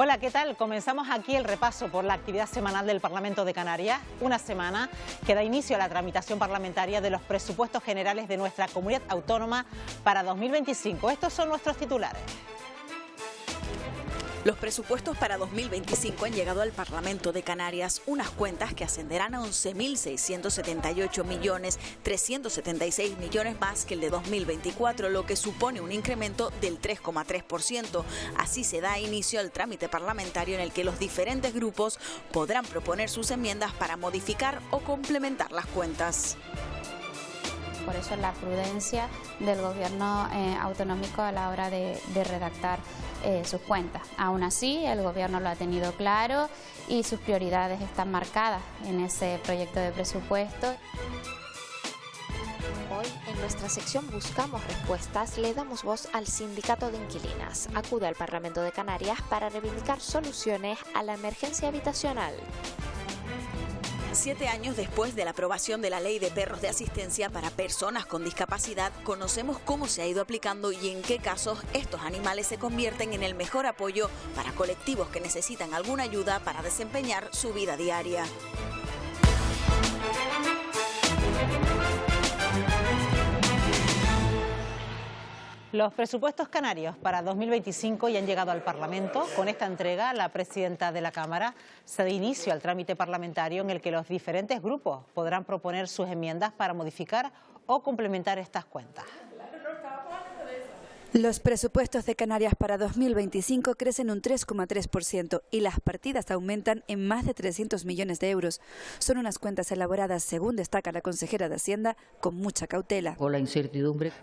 Hola, ¿qué tal? Comenzamos aquí el repaso por la actividad semanal del Parlamento de Canarias, una semana que da inicio a la tramitación parlamentaria de los presupuestos generales de nuestra comunidad autónoma para 2025. Estos son nuestros titulares. Los presupuestos para 2025 han llegado al Parlamento de Canarias, unas cuentas que ascenderán a 11.678.376 millones más que el de 2024, lo que supone un incremento del 3,3%. Así se da inicio al trámite parlamentario en el que los diferentes grupos podrán proponer sus enmiendas para modificar o complementar las cuentas. Por eso la prudencia del gobierno autonómico a la hora de redactar sus cuentas. Aún así, el gobierno lo ha tenido claro y sus prioridades están marcadas en ese proyecto de presupuesto. Hoy, en nuestra sección Buscamos Respuestas, le damos voz al Sindicato de Inquilinas. Acude al Parlamento de Canarias para reivindicar soluciones a la emergencia habitacional. 7 años después de la aprobación de la Ley de Perros de Asistencia para Personas con Discapacidad, conocemos cómo se ha ido aplicando y en qué casos estos animales se convierten en el mejor apoyo para colectivos que necesitan alguna ayuda para desempeñar su vida diaria. Los presupuestos canarios para 2025 ya han llegado al Parlamento. Con esta entrega, la presidenta de la Cámara se da inicio al trámite parlamentario en el que los diferentes grupos podrán proponer sus enmiendas para modificar o complementar estas cuentas. Los presupuestos de Canarias para 2025 crecen un 3,3% y las partidas aumentan en más de 300 millones de euros. Son unas cuentas elaboradas, según destaca la consejera de Hacienda, con mucha cautela. O la incertidumbre.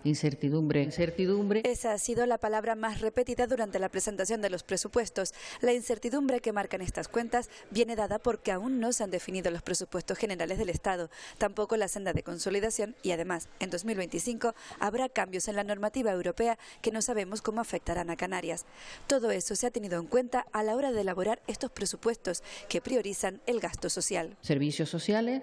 Esa ha sido la palabra más repetida durante la presentación de los presupuestos. La incertidumbre que marcan estas cuentas viene dada porque aún no se han definido los presupuestos generales del Estado, tampoco la senda de consolidación y además, en 2025 habrá cambios en la normativa europea que no sabemos cómo afectarán a Canarias. Todo eso se ha tenido en cuenta a la hora de elaborar estos presupuestos que priorizan el gasto social. Servicios sociales,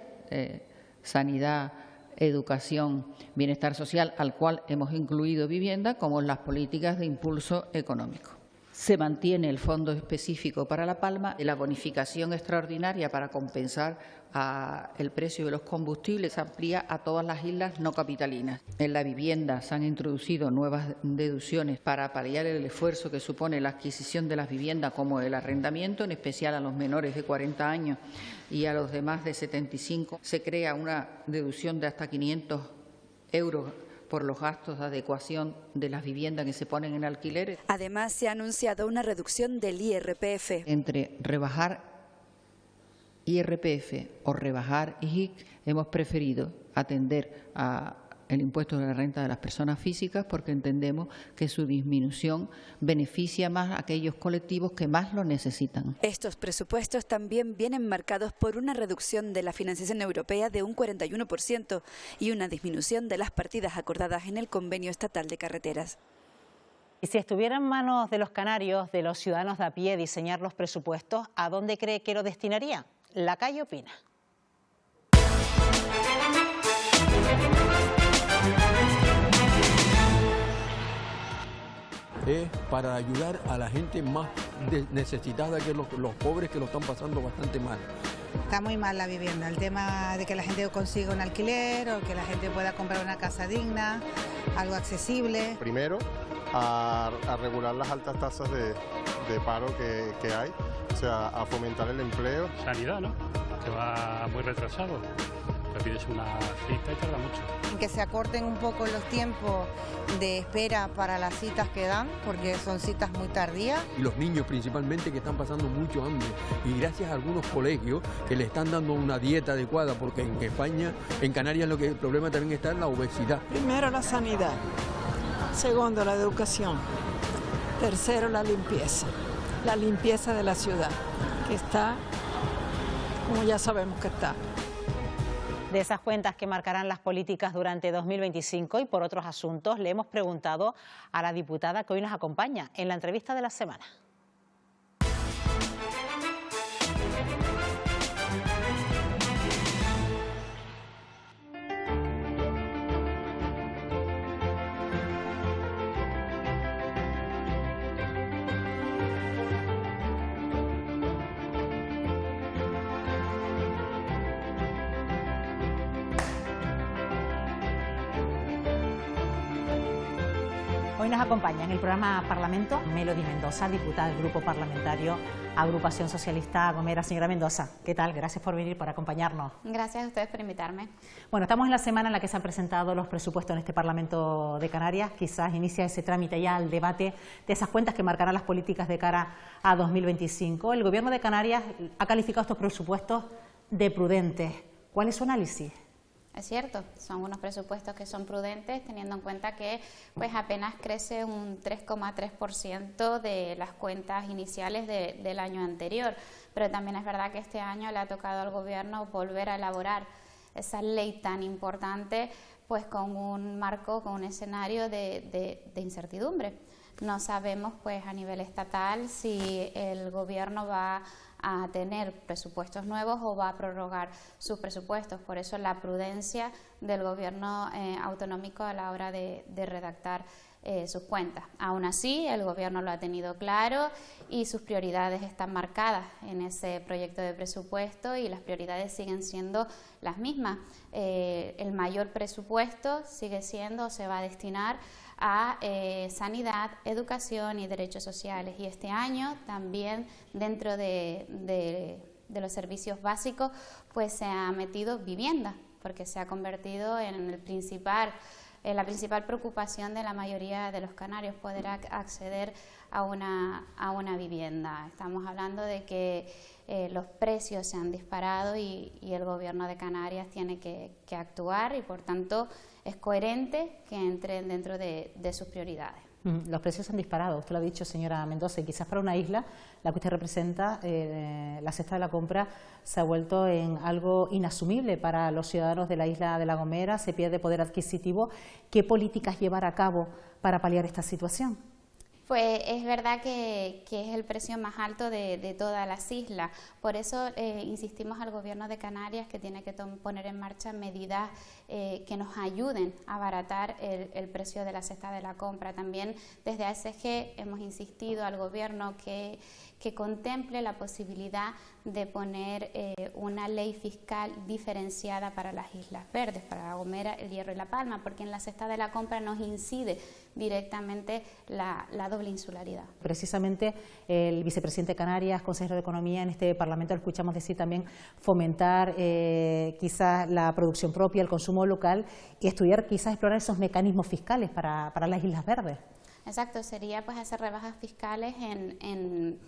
sanidad, educación, bienestar social, al cual hemos incluido vivienda, como las políticas de impulso económico. Se mantiene el fondo específico para La Palma y la bonificación extraordinaria para compensar el precio de los combustibles se amplía a todas las islas no capitalinas. En la vivienda se han introducido nuevas deducciones para paliar el esfuerzo que supone la adquisición de las viviendas como el arrendamiento, en especial a los menores de 40 años y a los de más de 75. Se crea una deducción de hasta 500 euros por los gastos de adecuación de las viviendas que se ponen en alquiler. Además, se ha anunciado una reducción del IRPF. Entre rebajar IRPF o rebajar IJIC, hemos preferido atender a el impuesto de la renta de las personas físicas porque entendemos que su disminución beneficia más a aquellos colectivos que más lo necesitan. Estos presupuestos también vienen marcados por una reducción de la financiación europea de un 41% y una disminución de las partidas acordadas en el Convenio Estatal de Carreteras. Y si estuviera en manos de los canarios, de los ciudadanos de a pie, diseñar los presupuestos, ¿a dónde cree que lo destinaría? La Calle opina. Es para ayudar a la gente más necesitada, que los pobres que lo están pasando bastante mal. Está muy mal la vivienda, el tema de que la gente consiga un alquiler o que la gente pueda comprar una casa digna, algo accesible. Primero, a regular las altas tasas de paro que hay, o sea, a fomentar el empleo. Sanidad, ¿no? Que va muy retrasado. Te pides una cita y tarda mucho. Que se acorten un poco los tiempos de espera para las citas que dan, porque son citas muy tardías. Y los niños principalmente que están pasando mucho hambre. Y gracias a algunos colegios que le están dando una dieta adecuada, porque en España, en Canarias, el problema también está en la obesidad. Primero la sanidad, segundo la educación, tercero la limpieza de la ciudad, que está como ya sabemos que está. De esas cuentas que marcarán las políticas durante 2025 y por otros asuntos, le hemos preguntado a la diputada que hoy nos acompaña en la entrevista de la semana. Hoy nos acompaña en el programa Parlamento Melody Mendoza, diputada del Grupo Parlamentario Agrupación Socialista Gomera. Señora Mendoza, ¿qué tal? Gracias por venir, por acompañarnos. Gracias a ustedes por invitarme. Bueno, estamos en la semana en la que se han presentado los presupuestos en este Parlamento de Canarias. Quizás inicia ese trámite ya el debate de esas cuentas que marcarán las políticas de cara a 2025. El Gobierno de Canarias ha calificado estos presupuestos de prudentes. ¿Cuál es su análisis? Es cierto, son unos presupuestos que son prudentes, teniendo en cuenta que pues apenas crece un 3,3% de las cuentas iniciales del año anterior. Pero también es verdad que este año le ha tocado al Gobierno volver a elaborar esa ley tan importante, pues con un marco, con un escenario de incertidumbre. No sabemos pues a nivel estatal si el Gobierno va a tener presupuestos nuevos o va a prorrogar sus presupuestos. Por eso la prudencia del Gobierno autonómico a la hora de redactar sus cuentas. Aún así, el Gobierno lo ha tenido claro y sus prioridades están marcadas en ese proyecto de presupuesto y las prioridades siguen siendo las mismas. El mayor presupuesto sigue siendo, se va a destinar a sanidad, educación y derechos sociales. Y este año también dentro de los servicios básicos pues se ha metido vivienda, porque se ha convertido en la principal preocupación de la mayoría de los canarios, poder acceder a una vivienda. Estamos hablando de que los precios se han disparado y el Gobierno de Canarias tiene que actuar y por tanto es coherente que entren dentro de sus prioridades. Los precios se han disparado, usted lo ha dicho, señora Mendoza, y quizás para una isla, la que usted representa, la cesta de la compra se ha vuelto en algo inasumible para los ciudadanos de la isla de La Gomera, se pierde poder adquisitivo. ¿Qué políticas llevar a cabo para paliar esta situación? Pues es verdad que es el precio más alto de todas las islas. Por eso insistimos al Gobierno de Canarias que tiene que poner en marcha medidas que nos ayuden a abaratar el precio de la cesta de la compra. También desde ASG hemos insistido al Gobierno que contemple la posibilidad de poner una ley fiscal diferenciada para las Islas Verdes, para La Gomera, El Hierro y La Palma, porque en la cesta de la compra nos incide directamente la doble insularidad. Precisamente el vicepresidente de Canarias, consejero de Economía, en este Parlamento lo escuchamos decir también fomentar quizás la producción propia, el consumo local y estudiar, quizás explorar esos mecanismos fiscales para las Islas Verdes. Exacto, sería pues hacer rebajas fiscales en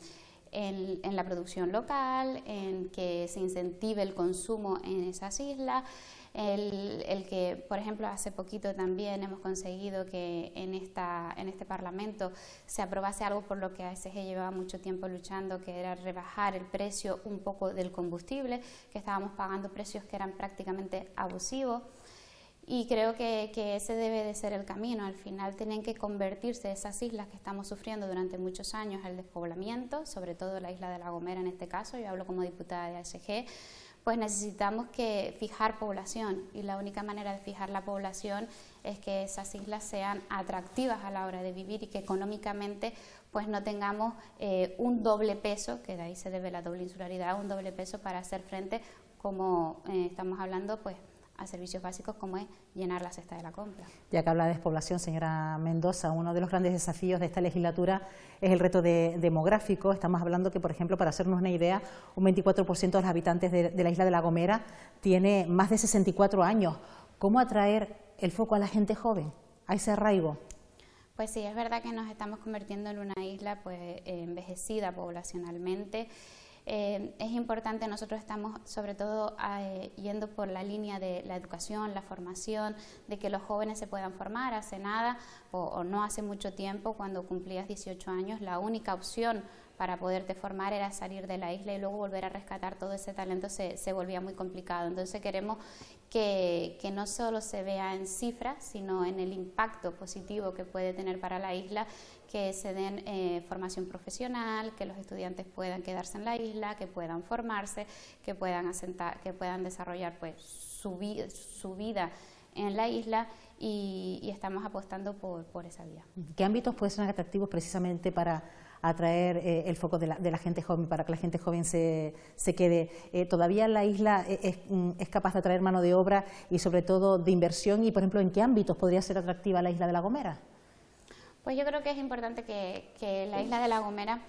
la producción local, en que se incentive el consumo en esas islas, el que, por ejemplo, hace poquito también hemos conseguido que en este Parlamento se aprobase algo por lo que ASG llevaba mucho tiempo luchando, que era rebajar el precio un poco del combustible, que estábamos pagando precios que eran prácticamente abusivos. Y creo que ese debe de ser el camino. Al final tienen que convertirse esas islas que estamos sufriendo durante muchos años, el despoblamiento, sobre todo la isla de La Gomera en este caso, yo hablo como diputada de ASG, pues necesitamos que fijar población y la única manera de fijar la población es que esas islas sean atractivas a la hora de vivir y que económicamente pues no tengamos un doble peso, que de ahí se debe la doble insularidad, un doble peso para hacer frente, como estamos hablando, pues a servicios básicos como es llenar la cesta de la compra. Ya que habla de despoblación, señora Mendoza, uno de los grandes desafíos de esta legislatura es el reto demográfico. Estamos hablando que, por ejemplo, para hacernos una idea, un 24% de los habitantes de la isla de La Gomera tiene más de 64 años. ¿Cómo atraer el foco a la gente joven, a ese arraigo? Pues sí, es verdad que nos estamos convirtiendo en una isla pues envejecida poblacionalmente. Es importante, nosotros estamos sobre todo yendo por la línea de la educación, la formación, de que los jóvenes se puedan formar. Hace nada o no hace mucho tiempo, cuando cumplías 18 años, la única opción para poderte formar era salir de la isla y luego volver a rescatar todo ese talento se volvía muy complicado. Entonces queremos que no solo se vea en cifras, sino en el impacto positivo que puede tener para la isla, que se den formación profesional, que los estudiantes puedan quedarse en la isla, que puedan formarse, que puedan desarrollar pues su vida en la isla y estamos apostando por esa vía. ¿Qué ámbitos pueden ser atractivos precisamente para atraer el foco de la gente joven, para que la gente joven se quede? ¿Todavía la isla es capaz de atraer mano de obra y sobre todo de inversión? Y, por ejemplo, ¿en qué ámbitos podría ser atractiva la isla de La Gomera? Pues yo creo que es importante que la isla de La Gomera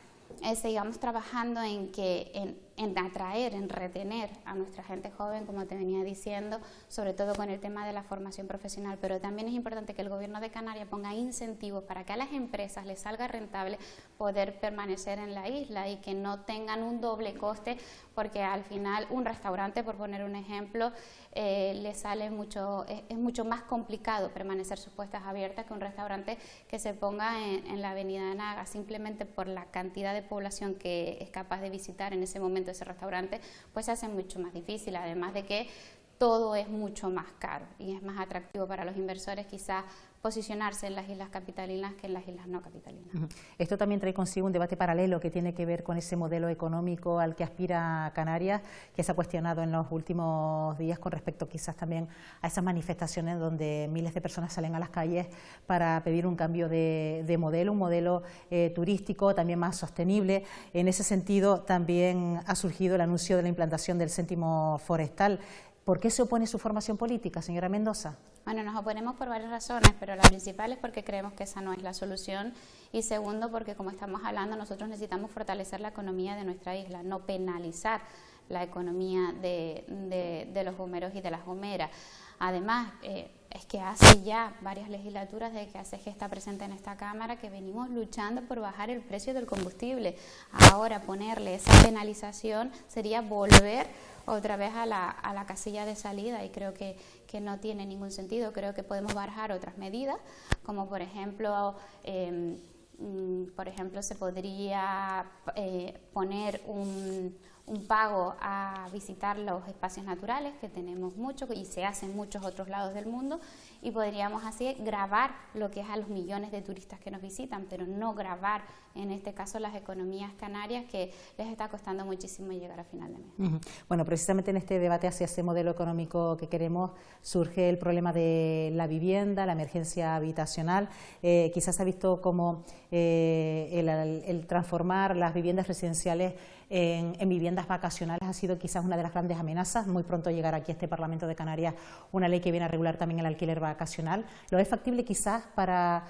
sigamos trabajando en atraer, en retener a nuestra gente joven, como te venía diciendo, sobre todo con el tema de la formación profesional, pero también es importante que el Gobierno de Canarias ponga incentivos para que a las empresas les salga rentable poder permanecer en la isla y que no tengan un doble coste, porque al final un restaurante, por poner un ejemplo, le sale es mucho más complicado permanecer sus puertas abiertas que un restaurante que se ponga en la avenida Naga, simplemente por la cantidad de población que es capaz de visitar en ese momento ese restaurante, pues se hace mucho más difícil, además de que todo es mucho más caro y es más atractivo para los inversores quizás posicionarse en las islas capitalinas que en las islas no capitalinas. Esto también trae consigo un debate paralelo que tiene que ver con ese modelo económico al que aspira Canarias, que se ha cuestionado en los últimos días con respecto quizás también a esas manifestaciones donde miles de personas salen a las calles para pedir un cambio de modelo, un modelo turístico también más sostenible. En ese sentido también ha surgido el anuncio de la implantación del céntimo forestal. ¿Por qué se opone su formación política, señora Mendoza? Bueno, nos oponemos por varias razones, pero la principal es porque creemos que esa no es la solución y segundo porque, como estamos hablando, nosotros necesitamos fortalecer la economía de nuestra isla, no penalizar la economía de los gomeros y de las gomeras. Además, es que hace ya varias legislaturas desde que ACG está presente en esta Cámara que venimos luchando por bajar el precio del combustible. Ahora ponerle esa penalización sería volver otra vez a la casilla de salida y creo que no tiene ningún sentido. Creo que podemos barajar otras medidas, como por ejemplo se podría poner un pago a visitar los espacios naturales, que tenemos muchos y se hace en muchos otros lados del mundo, y podríamos así gravar lo que es a los millones de turistas que nos visitan, pero no gravar en este caso las economías canarias, que les está costando muchísimo llegar a final de mes. Bueno, precisamente en este debate hacia ese modelo económico que queremos surge el problema de la vivienda, la emergencia habitacional. Quizás se ha visto como el transformar las viviendas residenciales en viviendas vacacionales ha sido quizás una de las grandes amenazas. Muy pronto llegará aquí a este Parlamento de Canarias una ley que viene a regular también el alquiler vacacional. ¿Lo es factible quizás para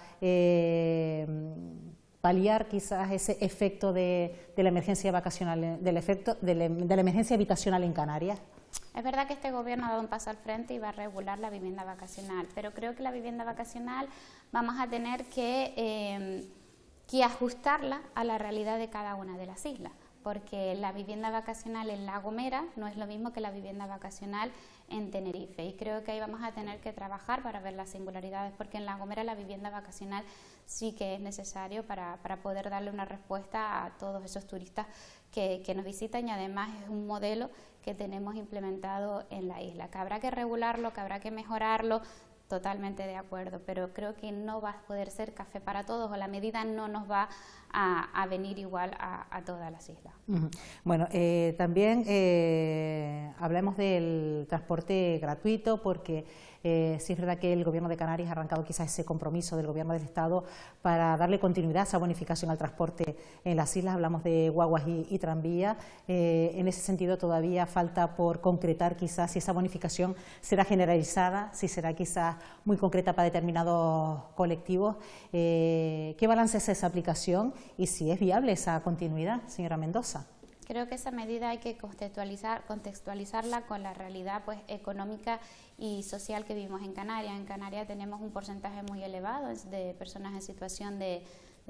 paliar quizás ese efecto de la emergencia vacacional, del efecto de la emergencia habitacional en Canarias? Es verdad que este gobierno ha dado un paso al frente y va a regular la vivienda vacacional, pero creo que la vivienda vacacional vamos a tener que ajustarla a la realidad de cada una de las islas, porque la vivienda vacacional en La Gomera no es lo mismo que la vivienda vacacional en Tenerife, y creo que ahí vamos a tener que trabajar para ver las singularidades, porque en La Gomera la vivienda vacacional sí que es necesario para poder darle una respuesta a todos esos turistas que nos visitan, y además es un modelo que tenemos implementado en la isla, que habrá que regularlo, que habrá que mejorarlo. Totalmente de acuerdo, pero creo que no va a poder ser café para todos, o la medida no nos va a venir igual a todas las islas. Bueno, también hablemos del transporte gratuito, porque sí es verdad que el Gobierno de Canarias ha arrancado quizás ese compromiso del Gobierno del Estado para darle continuidad a esa bonificación al transporte en las islas. Hablamos de guaguas y tranvía. En ese sentido todavía falta por concretar quizás si esa bonificación será generalizada, si será quizás muy concreta para determinados colectivos. ¿Qué balance es esa aplicación y si es viable esa continuidad, señora Mendoza? Creo que esa medida hay que contextualizarla con la realidad económica y social que vivimos en Canarias. En Canarias tenemos un porcentaje muy elevado de personas en situación de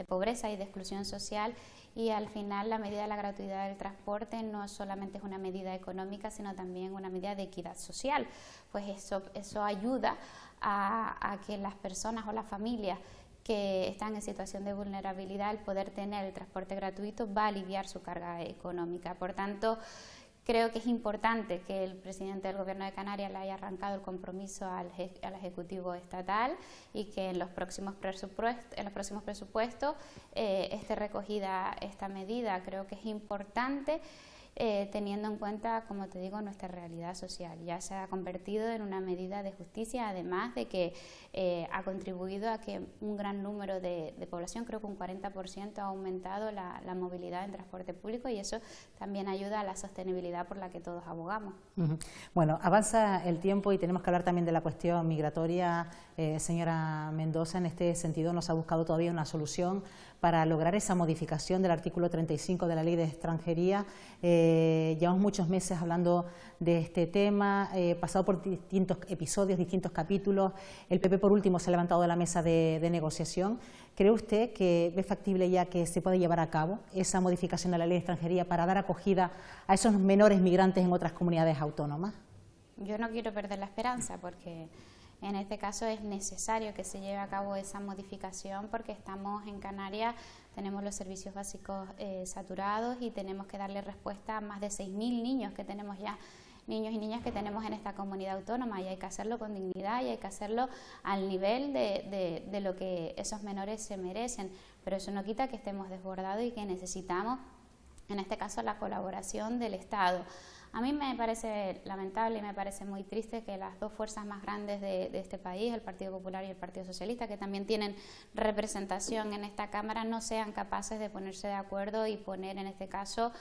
pobreza y de exclusión social, y al final la medida de la gratuidad del transporte no solamente es una medida económica, sino también una medida de equidad social. Pues eso ayuda a que las personas o las familias que están en situación de vulnerabilidad, el poder tener el transporte gratuito va a aliviar su carga económica. Por tanto, creo que es importante que el presidente del Gobierno de Canarias le haya arrancado el compromiso al Ejecutivo Estatal, y que en los próximos presupuestos esté recogida esta medida. Creo que es importante teniendo en cuenta, como te digo, nuestra realidad social. Ya se ha convertido en una medida de justicia, además de que ha contribuido a que un gran número de población, creo que un 40%, ha aumentado la movilidad en transporte público, y eso también ayuda a la sostenibilidad por la que todos abogamos. Bueno, avanza el tiempo y tenemos que hablar también de la cuestión migratoria. Señora Mendoza, en este sentido no se ha buscado todavía una solución para lograr esa modificación del artículo 35 de la Ley de Extranjería. Llevamos muchos meses hablando de este tema, pasado por distintos episodios, distintos capítulos. El PP, por último, se ha levantado de la mesa de negociación. ¿Cree usted que es factible ya que se puede llevar a cabo esa modificación de la Ley de Extranjería para dar acogida a esos menores migrantes en otras comunidades autónomas? Yo no quiero perder la esperanza, porque en este caso es necesario que se lleve a cabo esa modificación, porque estamos en Canarias, tenemos los servicios básicos saturados y tenemos que darle respuesta a más de 6.000 niños que tenemos ya, niños y niñas que tenemos en esta comunidad autónoma, y hay que hacerlo con dignidad y hay que hacerlo al nivel de lo que esos menores se merecen, pero eso no quita que estemos desbordados y que necesitamos, en este caso, la colaboración del Estado. A mí me parece lamentable y me parece muy triste que las dos fuerzas más grandes de este país, el Partido Popular y el Partido Socialista, que también tienen representación en esta Cámara, no sean capaces de ponerse de acuerdo y poner, en este caso,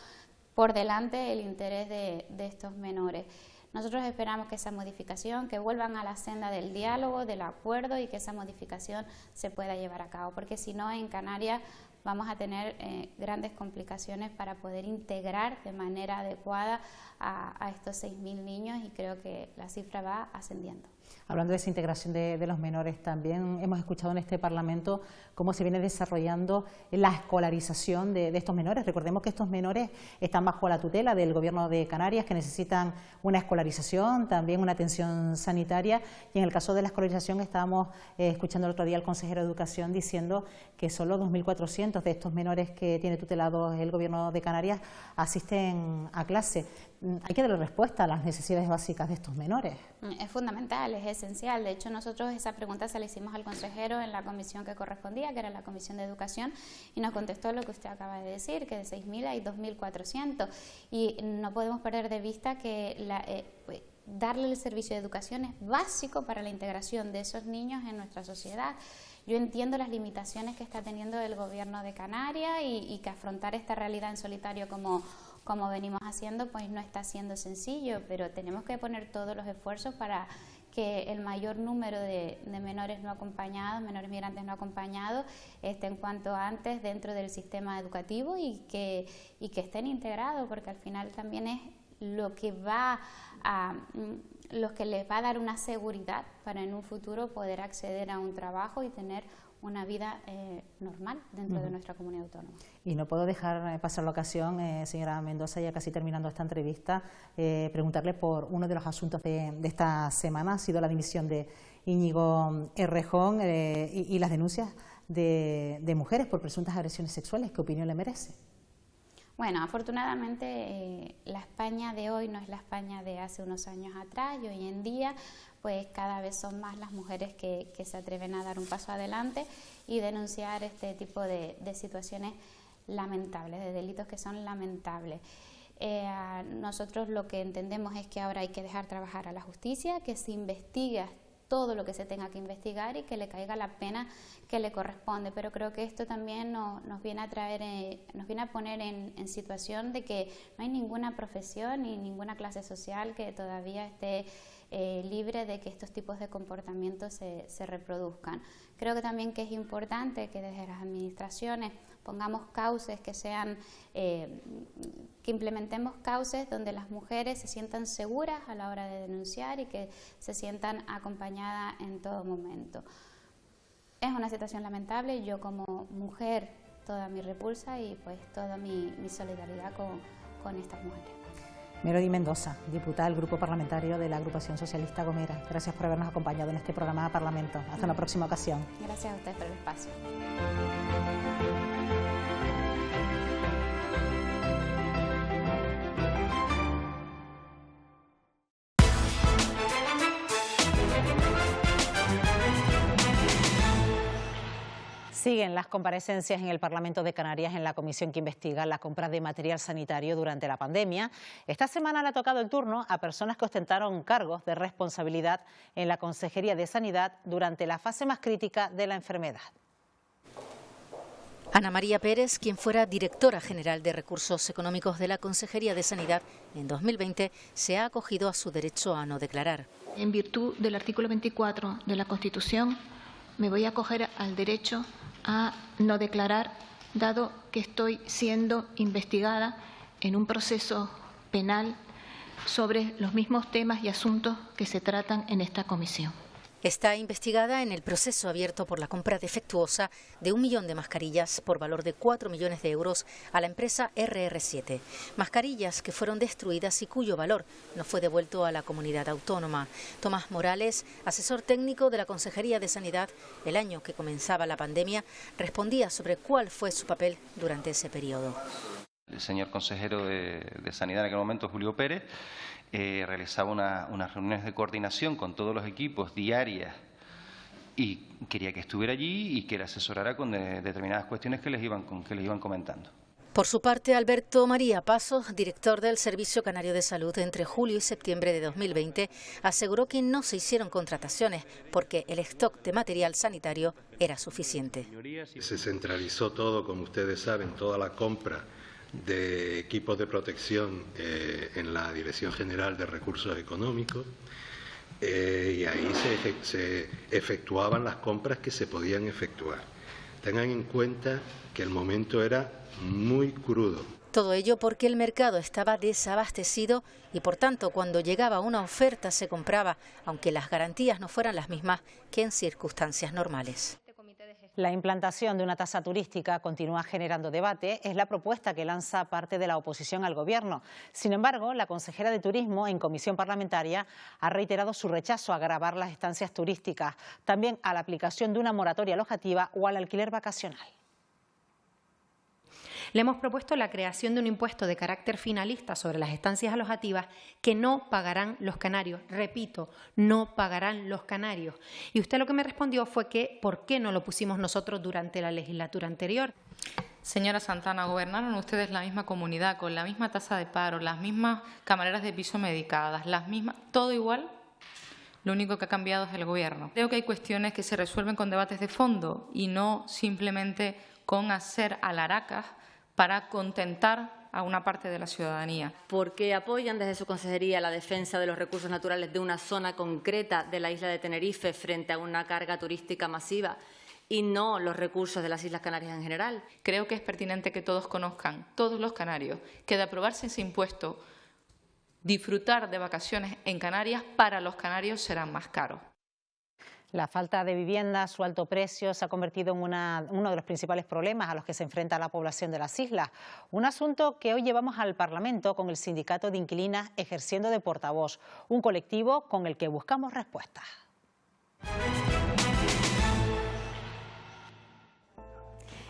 por delante el interés de estos menores. Nosotros esperamos que esa modificación, que vuelvan a la senda del diálogo, del acuerdo, y que esa modificación se pueda llevar a cabo, porque si no, en Canarias vamos a tener grandes complicaciones para poder integrar de manera adecuada a estos 6.000 niños, y creo que la cifra va ascendiendo. Hablando de esa integración de los menores, también hemos escuchado en este Parlamento cómo se viene desarrollando la escolarización de estos menores. Recordemos que estos menores están bajo la tutela del Gobierno de Canarias, que necesitan una escolarización, también una atención sanitaria, y en el caso de la escolarización estábamos escuchando el otro día al consejero de Educación diciendo que solo 2.400 de estos menores que tiene tutelados el Gobierno de Canarias asisten a clase. Hay que darle respuesta a las necesidades básicas de estos menores. Es fundamental, es esencial. De hecho, nosotros esa pregunta se la hicimos al consejero en la comisión que correspondía, que era la Comisión de Educación, y nos contestó lo que usted acaba de decir, que de 6.000 hay 2.400. Y no podemos perder de vista que darle el servicio de educación es básico para la integración de esos niños en nuestra sociedad. Yo entiendo las limitaciones que está teniendo el Gobierno de Canarias y que afrontar esta realidad en solitario como venimos haciendo, pues no está siendo sencillo, pero tenemos que poner todos los esfuerzos para que el mayor número de menores no acompañados, menores migrantes no acompañados, estén cuanto antes dentro del sistema educativo y que estén integrados, porque al final también es lo que les va a dar una seguridad para en un futuro poder acceder a un trabajo y tener una vida normal dentro de nuestra comunidad autónoma. Y no puedo dejar pasar la ocasión, señora Mendoza, ya casi terminando esta entrevista, preguntarle por uno de los asuntos de esta semana. Ha sido la dimisión de Íñigo Errejón y las denuncias de mujeres por presuntas agresiones sexuales. ¿Qué opinión le merece? Bueno, afortunadamente la España de hoy no es la España de hace unos años atrás, y hoy en día pues cada vez son más las mujeres que se atreven a dar un paso adelante y denunciar este tipo de situaciones lamentables, de delitos que son lamentables. Nosotros lo que entendemos es que ahora hay que dejar trabajar a la justicia, que se investigue todo lo que se tenga que investigar y que le caiga la pena que le corresponde, pero creo que esto también nos viene a traer, nos viene a poner en situación de que no hay ninguna profesión ni ninguna clase social que todavía esté libre de que estos tipos de comportamientos se reproduzcan. Creo que también que es importante que desde las administraciones pongamos cauces que sean, que implementemos cauces donde las mujeres se sientan seguras a la hora de denunciar y que se sientan acompañadas en todo momento. Es una situación lamentable, yo como mujer toda mi repulsa y pues toda mi solidaridad con estas mujeres. Melody Mendoza, diputada del Grupo Parlamentario de la Agrupación Socialista Gomera. Gracias por habernos acompañado en este programa de Parlamento. Hasta una próxima ocasión. Gracias a ustedes por el espacio. Siguen las comparecencias en el Parlamento de Canarias en la comisión que investiga la compra de material sanitario durante la pandemia. Esta semana le ha tocado el turno a personas que ostentaron cargos de responsabilidad en la Consejería de Sanidad durante la fase más crítica de la enfermedad. Ana María Pérez, quien fuera directora general de Recursos Económicos de la Consejería de Sanidad en 2020, se ha acogido a su derecho a no declarar. En virtud del artículo 24 de la Constitución, me voy a acoger al derecho a no declarar, dado que estoy siendo investigada en un proceso penal sobre los mismos temas y asuntos que se tratan en esta comisión. Está investigada en el proceso abierto por la compra defectuosa de 1 millón de mascarillas por valor de 4 millones de euros a la empresa RR7. Mascarillas que fueron destruidas y cuyo valor no fue devuelto a la comunidad autónoma. Tomás Morales, asesor técnico de la Consejería de Sanidad, el año que comenzaba la pandemia, respondía sobre cuál fue su papel durante ese periodo. El señor consejero de Sanidad en aquel momento, Julio Pérez, realizaba unas reuniones de coordinación con todos los equipos diarias y quería que estuviera allí y que le asesorara con determinadas cuestiones que les iban comentando. Por su parte, Alberto María Pasos, director del Servicio Canario de Salud entre julio y septiembre de 2020, aseguró que no se hicieron contrataciones porque el stock de material sanitario era suficiente. Se centralizó todo, como ustedes saben, toda la compra de equipos de protección en la Dirección General de Recursos Económicos y ahí se efectuaban las compras que se podían efectuar. Tengan en cuenta que el momento era muy crudo. Todo ello porque el mercado estaba desabastecido y, por tanto, cuando llegaba una oferta se compraba, aunque las garantías no fueran las mismas que en circunstancias normales. La implantación de una tasa turística continúa generando debate. Es la propuesta que lanza parte de la oposición al Gobierno. Sin embargo, la consejera de Turismo en comisión parlamentaria ha reiterado su rechazo a gravar las estancias turísticas, también a la aplicación de una moratoria alojativa o al alquiler vacacional. Le hemos propuesto la creación de un impuesto de carácter finalista sobre las estancias alojativas que no pagarán los canarios. Repito, no pagarán los canarios. Y usted lo que me respondió fue que ¿por qué no lo pusimos nosotros durante la legislatura anterior? Señora Santana, gobernaron ustedes la misma comunidad, con la misma tasa de paro, las mismas camareras de piso medicadas, las mismas, todo igual. Lo único que ha cambiado es el Gobierno. Creo que hay cuestiones que se resuelven con debates de fondo y no simplemente con hacer alaracas para contentar a una parte de la ciudadanía. ¿Por qué apoyan desde su consejería la defensa de los recursos naturales de una zona concreta de la isla de Tenerife frente a una carga turística masiva y no los recursos de las Islas Canarias en general? Creo que es pertinente que todos conozcan, todos los canarios, que de aprobarse ese impuesto, disfrutar de vacaciones en Canarias para los canarios será más caro. La falta de vivienda, su alto precio, se ha convertido en uno de los principales problemas a los que se enfrenta la población de las islas. Un asunto que hoy llevamos al Parlamento con el Sindicato de Inquilinas ejerciendo de portavoz, un colectivo con el que buscamos respuestas.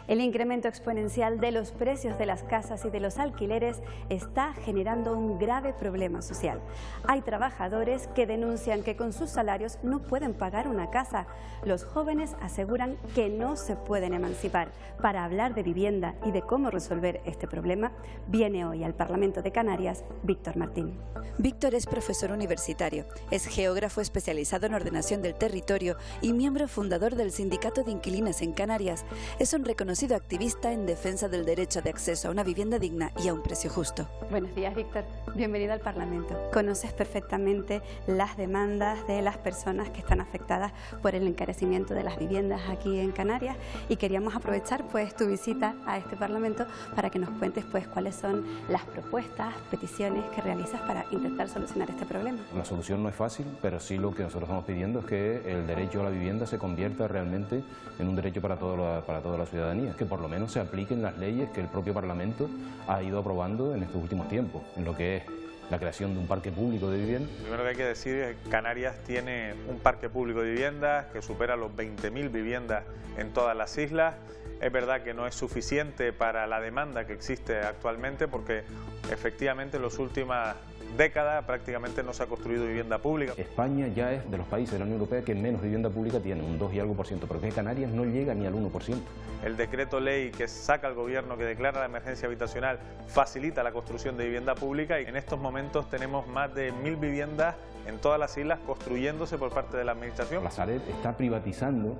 El incremento exponencial de los precios de las casas y de los alquileres está generando un grave problema social. Hay trabajadores que denuncian que con sus salarios no pueden pagar una casa. Los jóvenes aseguran que no se pueden emancipar. Para hablar de vivienda y de cómo resolver este problema, viene hoy al Parlamento de Canarias Víctor Martín. Víctor es profesor universitario, es geógrafo especializado en ordenación del territorio y miembro fundador del Sindicato de Inquilinas en Canarias. Es un reconocido activista en defensa del derecho de acceso a una vivienda digna y a un precio justo. Buenos días, Víctor. Bienvenido al Parlamento. Conoces perfectamente las demandas de las personas que están afectadas por el encarecimiento de las viviendas aquí en Canarias y queríamos aprovechar tu visita a este Parlamento para que nos cuentes cuáles son las propuestas, peticiones que realizas para intentar solucionar este problema. La solución no es fácil, pero sí lo que nosotros estamos pidiendo es que el derecho a la vivienda se convierta realmente en un derecho para toda la ciudadanía, que por lo menos se apliquen las leyes que el propio Parlamento ha ido aprobando en estos últimos tiempos, en lo que es la creación de un parque público de vivienda. Lo primero que hay que decir es que Canarias tiene un parque público de viviendas que supera los 20.000 viviendas en todas las islas. Es verdad que no es suficiente para la demanda que existe actualmente porque efectivamente en las últimas década prácticamente no se ha construido vivienda pública. España ya es de los países de la Unión Europea que menos vivienda pública tiene, un 2 y algo por ciento, pero que Canarias no llega ni al 1%. El decreto ley que saca el gobierno, que declara la emergencia habitacional, facilita la construcción de vivienda pública, y en estos momentos tenemos más de 1000 viviendas en todas las islas construyéndose por parte de la administración. La Sareb está privatizando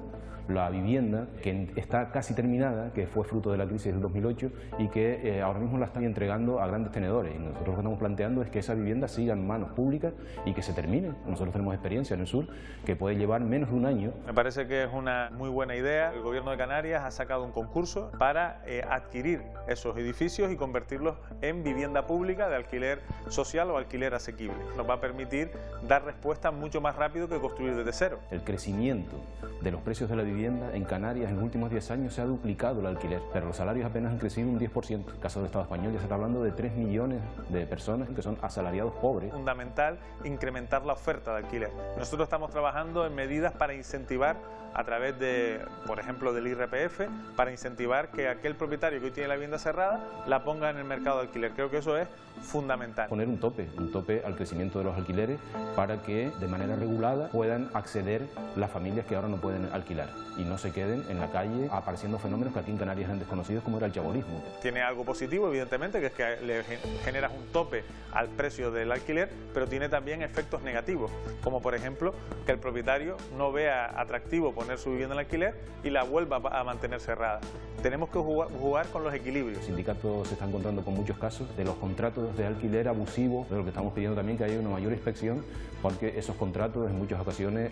la vivienda que está casi terminada, que fue fruto de la crisis del 2008 y que ahora mismo la están entregando a grandes tenedores. Y nosotros lo que estamos planteando es que esa vivienda siga en manos públicas y que se termine. Nosotros tenemos experiencia en el sur que puede llevar menos de un año. Me parece que es una muy buena idea. El Gobierno de Canarias ha sacado un concurso para adquirir esos edificios y convertirlos en vivienda pública de alquiler social o alquiler asequible. Nos va a permitir dar respuesta mucho más rápido que construir desde cero. El crecimiento de los precios de la vivienda en Canarias en los últimos 10 años se ha duplicado el alquiler, pero los salarios apenas han crecido un 10%. En el caso del Estado español ya se está hablando de 3 millones de personas que son asalariados pobres. Fundamental incrementar la oferta de alquiler. Nosotros estamos trabajando en medidas para incentivar a través de, por ejemplo, del IRPF, para incentivar que aquel propietario que hoy tiene la vivienda cerrada la ponga en el mercado de alquiler. Creo que eso es fundamental. Poner un tope al crecimiento de los alquileres para que de manera regulada puedan acceder las familias que ahora no pueden alquilar y no se queden en la calle apareciendo fenómenos que aquí en Canarias eran desconocidos como era el chabolismo. Tiene algo positivo, evidentemente, que es que le generas un tope al precio del alquiler, pero tiene también efectos negativos, como por ejemplo que el propietario no vea atractivo poner su vivienda en alquiler y la vuelva a mantener cerrada. Tenemos que jugar con los equilibrios. Los sindicatos se están encontrando con muchos casos de los contratos de alquiler abusivos, de lo que estamos pidiendo también que haya una mayor inspección, porque esos contratos en muchas ocasiones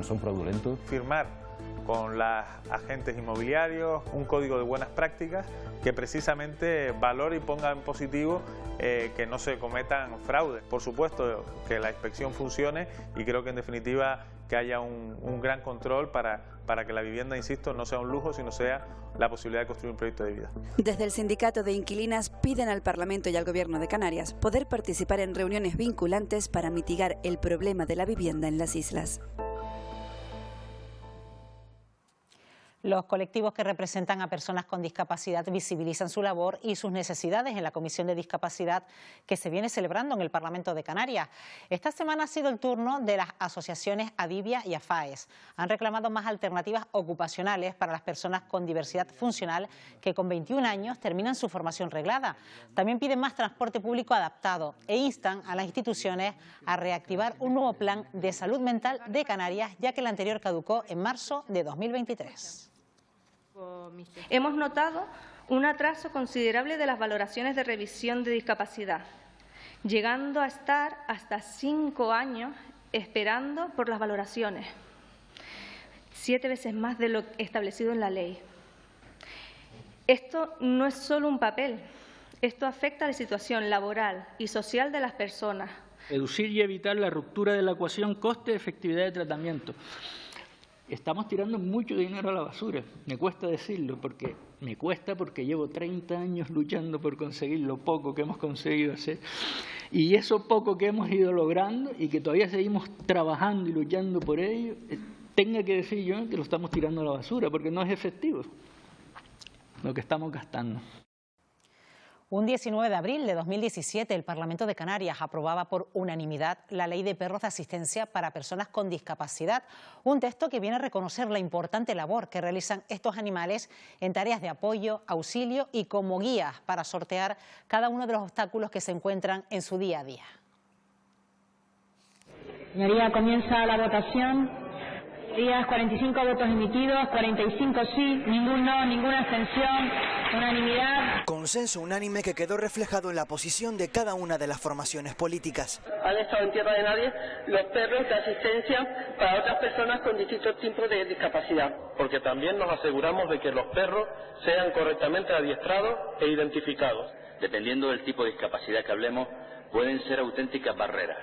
son fraudulentos. Firmar con los agentes inmobiliarios un código de buenas prácticas que precisamente valore y ponga en positivo que no se cometan fraudes. Por supuesto que la inspección funcione y creo que en definitiva que haya un gran control para que la vivienda, insisto, no sea un lujo, sino sea la posibilidad de construir un proyecto de vida. Desde el Sindicato de Inquilinas piden al Parlamento y al Gobierno de Canarias poder participar en reuniones vinculantes para mitigar el problema de la vivienda en las islas. Los colectivos que representan a personas con discapacidad visibilizan su labor y sus necesidades en la Comisión de Discapacidad que se viene celebrando en el Parlamento de Canarias. Esta semana ha sido el turno de las asociaciones Adivia y AFAES. Han reclamado más alternativas ocupacionales para las personas con diversidad funcional que con 21 años terminan su formación reglada. También piden más transporte público adaptado e instan a las instituciones a reactivar un nuevo plan de salud mental de Canarias, ya que el anterior caducó en marzo de 2023. Hemos notado un atraso considerable de las valoraciones de revisión de discapacidad, llegando a estar hasta 5 años esperando por las valoraciones, 7 veces más de lo establecido en la ley. Esto no es solo un papel, esto afecta a la situación laboral y social de las personas. Reducir y evitar la ruptura de la ecuación coste-efectividad de tratamiento. Estamos tirando mucho dinero a la basura, me cuesta decirlo, porque llevo 30 años luchando por conseguir lo poco que hemos conseguido hacer, y eso poco que hemos ido logrando y que todavía seguimos trabajando y luchando por ello, tenga que decir yo que lo estamos tirando a la basura, porque no es efectivo lo que estamos gastando. Un 19 de abril de 2017, el Parlamento de Canarias aprobaba por unanimidad la Ley de Perros de Asistencia para Personas con Discapacidad, un texto que viene a reconocer la importante labor que realizan estos animales en tareas de apoyo, auxilio y como guías para sortear cada uno de los obstáculos que se encuentran en su día a día. Señoría, comienza la votación. 45 votos emitidos, 45 sí, ningún no, ninguna abstención, unanimidad. Consenso unánime que quedó reflejado en la posición de cada una de las formaciones políticas. Han estado en tierra de nadie los perros de asistencia para otras personas con distintos tipos de discapacidad. Porque también nos aseguramos de que los perros sean correctamente adiestrados e identificados. Dependiendo del tipo de discapacidad que hablemos, pueden ser auténticas barreras.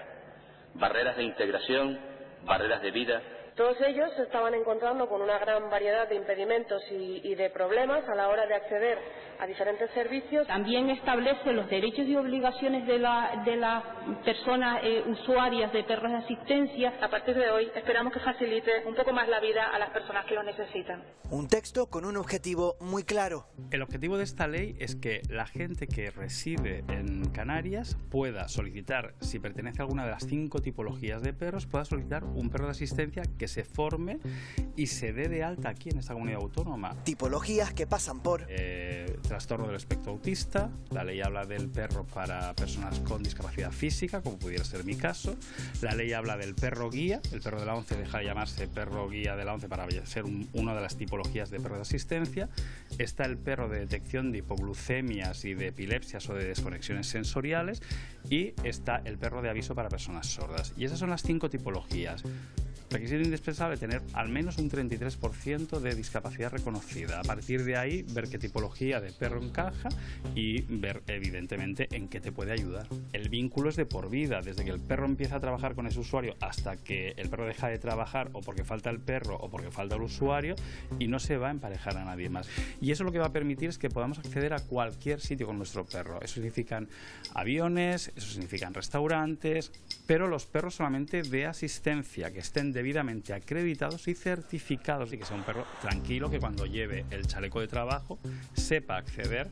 Barreras de integración, barreras de vida, Todos ellos se estaban encontrando con una gran variedad de impedimentos y de problemas a la hora de acceder a diferentes servicios. También establece los derechos y obligaciones de las personas usuarias de perros de asistencia. A partir de hoy esperamos que facilite un poco más la vida a las personas que lo necesitan. Un texto con un objetivo muy claro. El objetivo de esta ley es que la gente que reside en Canarias pueda solicitar, si pertenece a alguna de las 5 tipologías de perros, pueda solicitar un perro de asistencia que se forme y se dé de alta aquí en esta comunidad autónoma. Tipologías que pasan por trastorno del espectro autista, la ley habla del perro para personas con discapacidad física, como pudiera ser mi caso, la ley habla del perro guía, el perro de la ONCE deja de llamarse perro guía de la ONCE para ser una de las tipologías de perro de asistencia, está el perro de detección de hipoglucemias y de epilepsias o de desconexiones sensoriales y está el perro de aviso para personas sordas. Y esas son las 5 tipologías. Requisito indispensable tener al menos un 33% de discapacidad reconocida. A partir de ahí, ver qué tipología de perro encaja y ver, evidentemente, en qué te puede ayudar. El vínculo es de por vida, desde que el perro empieza a trabajar con ese usuario hasta que el perro deja de trabajar o porque falta el perro o porque falta el usuario y no se va a emparejar a nadie más. Y eso lo que va a permitir es que podamos acceder a cualquier sitio con nuestro perro. Eso significan aviones, eso significan restaurantes, pero los perros solamente de asistencia, que estén debidamente acreditados y certificados y que sea un perro tranquilo que cuando lleve el chaleco de trabajo sepa acceder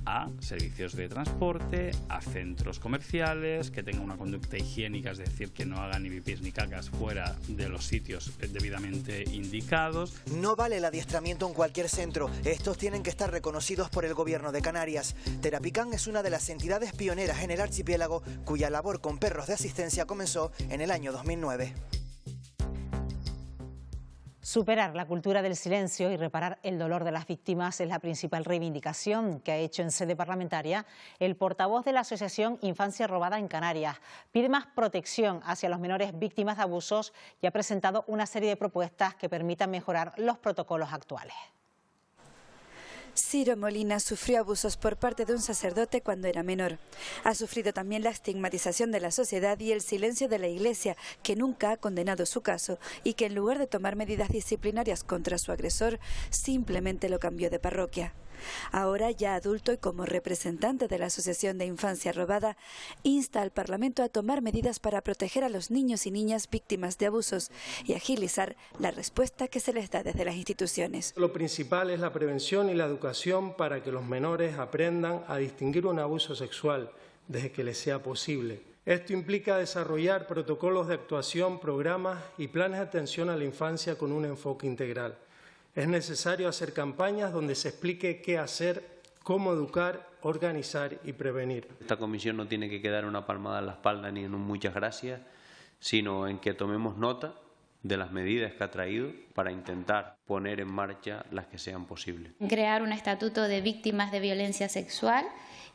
a servicios de transporte, a centros comerciales, que tenga una conducta higiénica, es decir, que no haga ni pipís ni cacas fuera de los sitios debidamente indicados. No vale el adiestramiento en cualquier centro, estos tienen que estar reconocidos por el Gobierno de Canarias. Terapican es una de las entidades pioneras en el archipiélago cuya labor con perros de asistencia comenzó en el año 2009. Superar la cultura del silencio y reparar el dolor de las víctimas es la principal reivindicación que ha hecho en sede parlamentaria el portavoz de la Asociación Infancia Robada en Canarias. Pide más protección hacia los menores víctimas de abusos y ha presentado una serie de propuestas que permitan mejorar los protocolos actuales. Ciro Molina sufrió abusos por parte de un sacerdote cuando era menor. Ha sufrido también la estigmatización de la sociedad y el silencio de la Iglesia, que nunca ha condenado su caso y que en lugar de tomar medidas disciplinarias contra su agresor, simplemente lo cambió de parroquia. Ahora, ya adulto y como representante de la Asociación de Infancia Robada, insta al Parlamento a tomar medidas para proteger a los niños y niñas víctimas de abusos y agilizar la respuesta que se les da desde las instituciones. Lo principal es la prevención y la educación para que los menores aprendan a distinguir un abuso sexual desde que les sea posible. Esto implica desarrollar protocolos de actuación, programas y planes de atención a la infancia con un enfoque integral. Es necesario hacer campañas donde se explique qué hacer, cómo educar, organizar y prevenir. Esta comisión no tiene que quedar una palmada en la espalda ni en un muchas gracias, sino en que tomemos nota de las medidas que ha traído para intentar poner en marcha las que sean posibles. Crear un estatuto de víctimas de violencia sexual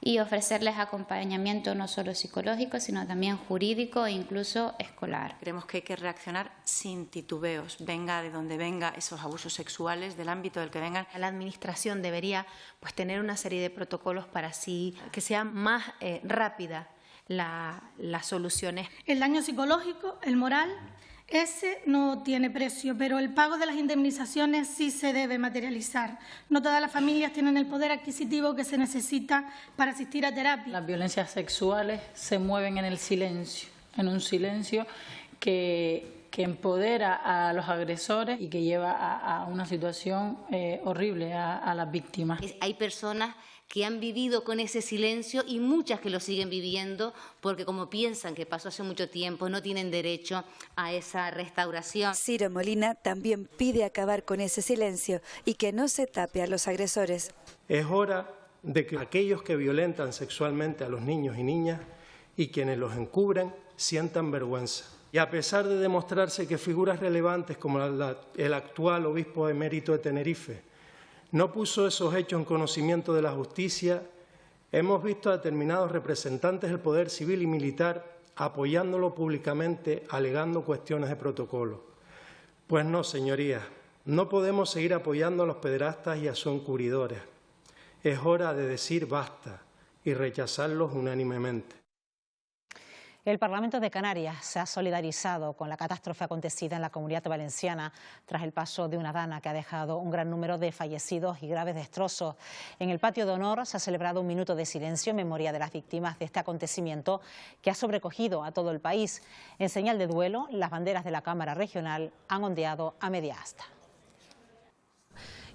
y ofrecerles acompañamiento no solo psicológico, sino también jurídico e incluso escolar. Creemos que hay que reaccionar sin titubeos, venga de donde venga esos abusos sexuales, del ámbito del que vengan. La Administración debería tener una serie de protocolos para así que sea más rápida las soluciones. El daño psicológico, el moral, ese no tiene precio, pero el pago de las indemnizaciones sí se debe materializar. No todas las familias tienen el poder adquisitivo que se necesita para asistir a terapia. Las violencias sexuales se mueven en el silencio, en un silencio que empodera a los agresores y que lleva a una situación horrible a las víctimas. Hay personas que han vivido con ese silencio y muchas que lo siguen viviendo porque como piensan que pasó hace mucho tiempo no tienen derecho a esa restauración. Ciro Molina también pide acabar con ese silencio y que no se tape a los agresores. Es hora de que aquellos que violentan sexualmente a los niños y niñas y quienes los encubren sientan vergüenza. Y a pesar de demostrarse que figuras relevantes como el actual obispo emérito de Tenerife no puso esos hechos en conocimiento de la justicia, hemos visto a determinados representantes del poder civil y militar apoyándolo públicamente, alegando cuestiones de protocolo. Pues no, señorías, no podemos seguir apoyando a los pederastas y a sus encubridores. Es hora de decir basta y rechazarlos unánimemente. El Parlamento de Canarias se ha solidarizado con la catástrofe acontecida en la Comunidad Valenciana tras el paso de una dana que ha dejado un gran número de fallecidos y graves destrozos. En el patio de honor se ha celebrado un minuto de silencio en memoria de las víctimas de este acontecimiento que ha sobrecogido a todo el país. En señal de duelo, las banderas de la Cámara Regional han ondeado a media asta.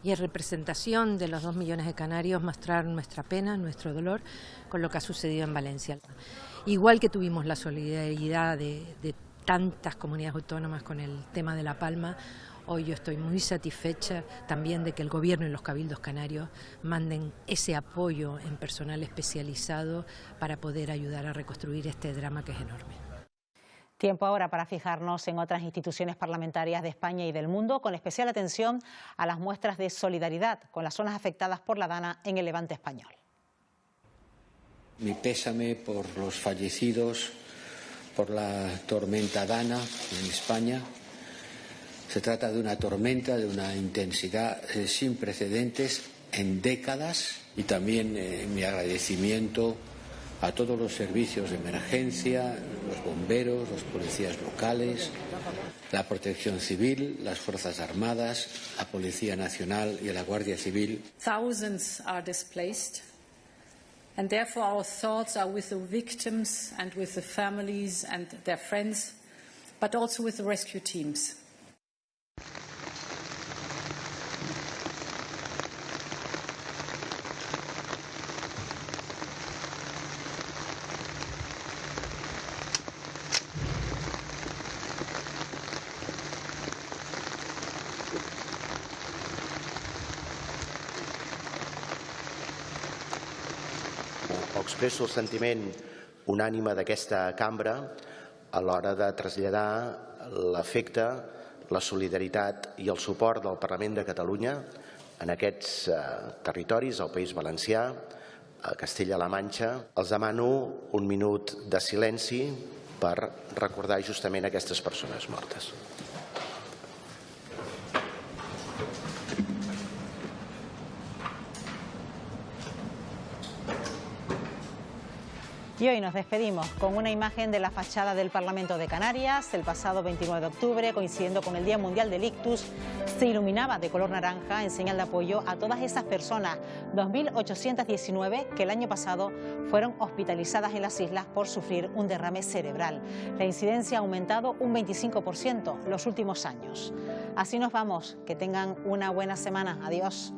Y en representación de los 2 millones de canarios, mostrar nuestra pena, nuestro dolor con lo que ha sucedido en Valencia. Igual que tuvimos la solidaridad de tantas comunidades autónomas con el tema de La Palma, hoy yo estoy muy satisfecha también de que el Gobierno y los cabildos canarios manden ese apoyo en personal especializado para poder ayudar a reconstruir este drama que es enorme. Tiempo ahora para fijarnos en otras instituciones parlamentarias de España y del mundo, con especial atención a las muestras de solidaridad con las zonas afectadas por la dana en el Levante español. Mi pésame por los fallecidos por la tormenta Dana en España. Se trata de una tormenta de una intensidad sin precedentes en décadas, y también mi agradecimiento a todos los servicios de emergencia, los bomberos, los policías locales, la Protección Civil, las Fuerzas Armadas, la Policía Nacional y la Guardia Civil. Thousands are displaced, and therefore our thoughts are with the victims and with the families and their friends, but also with the rescue teams. Expresso el sentiment unànime d'aquesta cambra a l'hora de traslladar l'afecte, la solidaritat i el suport del Parlament de Catalunya en aquests territoris, al País Valencià, a Castella-La Manxa. Els demano un minut de silenci per recordar justament aquestes persones mortes. Y hoy nos despedimos con una imagen de la fachada del Parlamento de Canarias. El pasado 29 de octubre, coincidiendo con el Día Mundial del Ictus, se iluminaba de color naranja en señal de apoyo a todas esas personas, 2.819, que el año pasado fueron hospitalizadas en las islas por sufrir un derrame cerebral. La incidencia ha aumentado un 25% los últimos años. Así nos vamos. Que tengan una buena semana. Adiós.